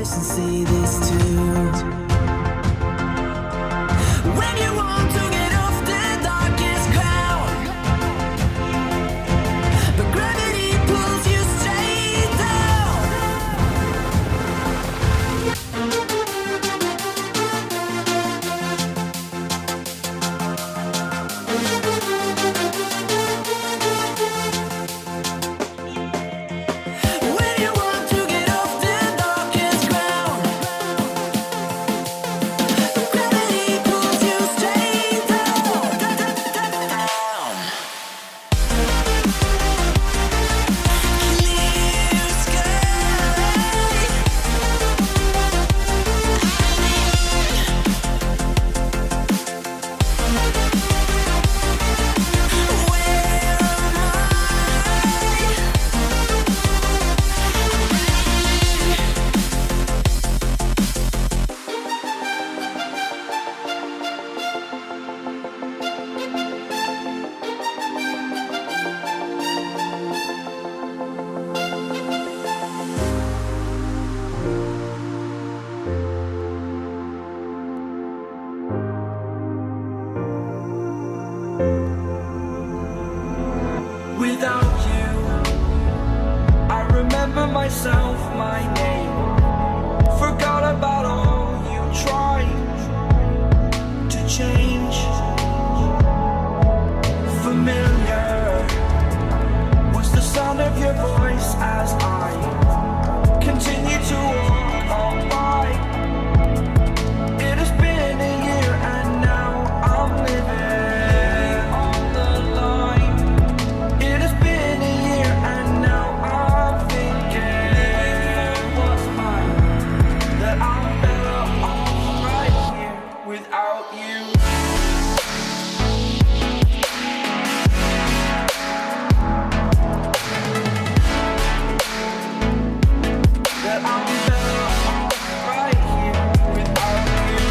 voice and see this too. When you want to get off the darkest ground, but gravity pulls you straight down. When you want to get off the darkest ground, but gravity pulls you straight down. Clear sky. Without you, I remember myself, my name. Forgot about all you tried to change. Familiar was the sound of your voice as I continue to walk on by. It has been a year and now I'm living on the line. It has been a year and now I'm thinking what's mine, that I'm better off right here without you. That I'm better off right here without you.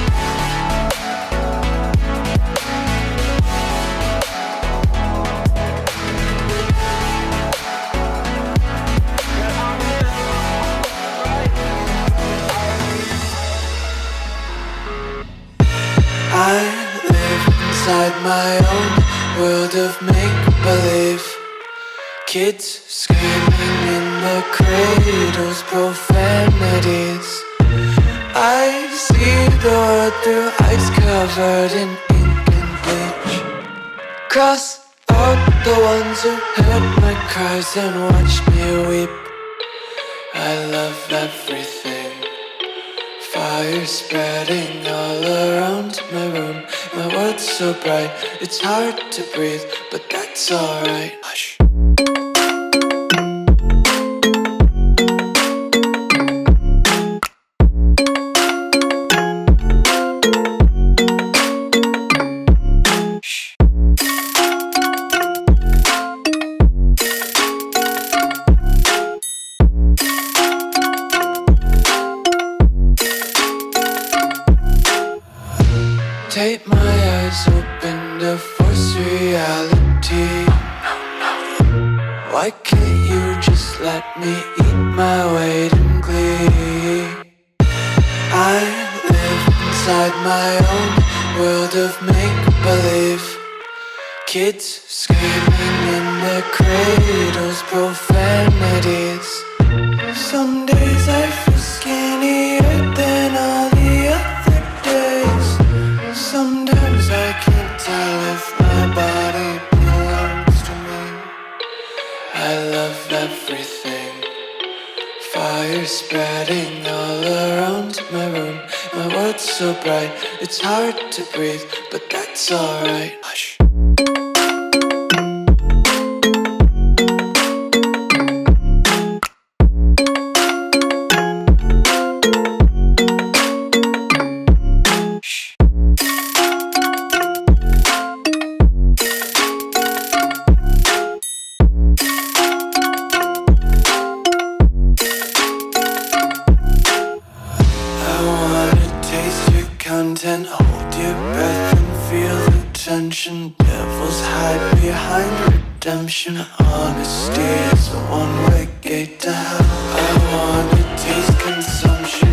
That I'm better off right here without you. I live inside my own world of make-believe. Kids screaming in the cradles, profanities. I see the world through ice covered in ink and bleach. Cross out the ones who heard my cries and watched me weep. I love everything. Fire spreading all around my room. My world's so bright, it's hard to breathe, but that's alright. Hush. Take my eyes open to force reality. Why can't you just let me eat my weight in glee? I live inside my own world of make-believe. Kids screaming in their cradles, profanities. Some days I feel skinnier than all the other days. Sometimes I can't tell if my body belongs to me. I love everything. Fire spreading all around my room. My world's so bright, it's hard to breathe, but that's alright. Hush. Content, hold your breath and feel the tension. Devils hide behind redemption. Honesty is a one-way gate to hell. I wanna taste consumption.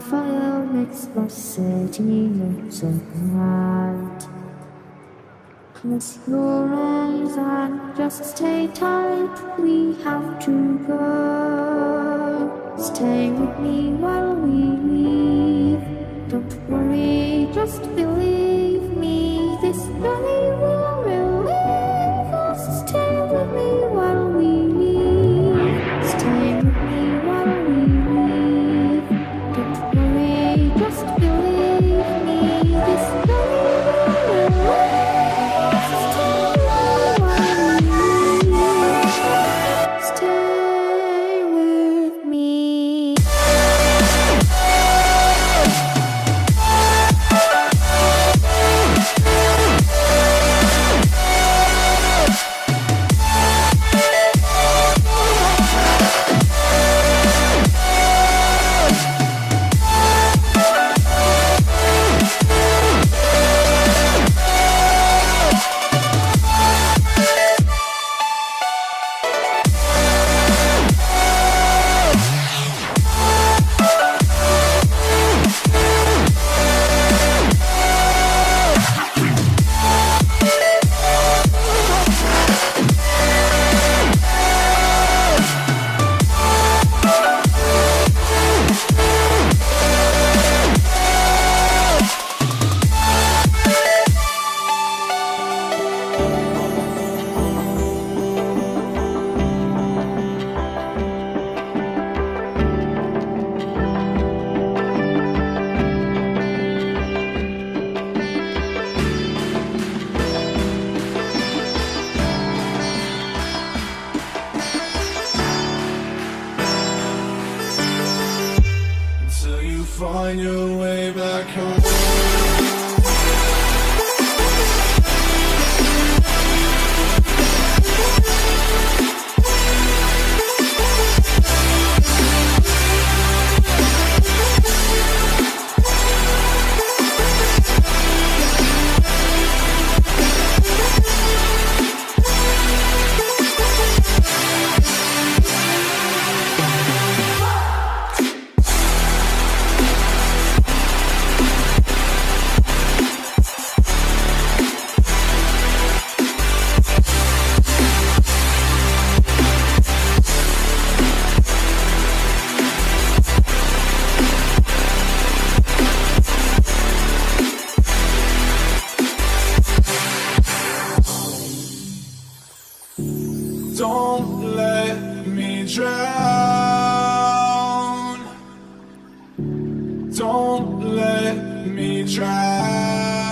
fire makes the city look so bright. Close your eyes and just stay tight, we have to go. Stay with me while we leave. Don't worry, just believe me, this journey will relieve us. Stay with me while we leave. Stay with me while we leave. Don't worry, just believe me, this journey will relieve us. Stay with me. Until you find your way back home. Don't let me drown. Don't let me drown.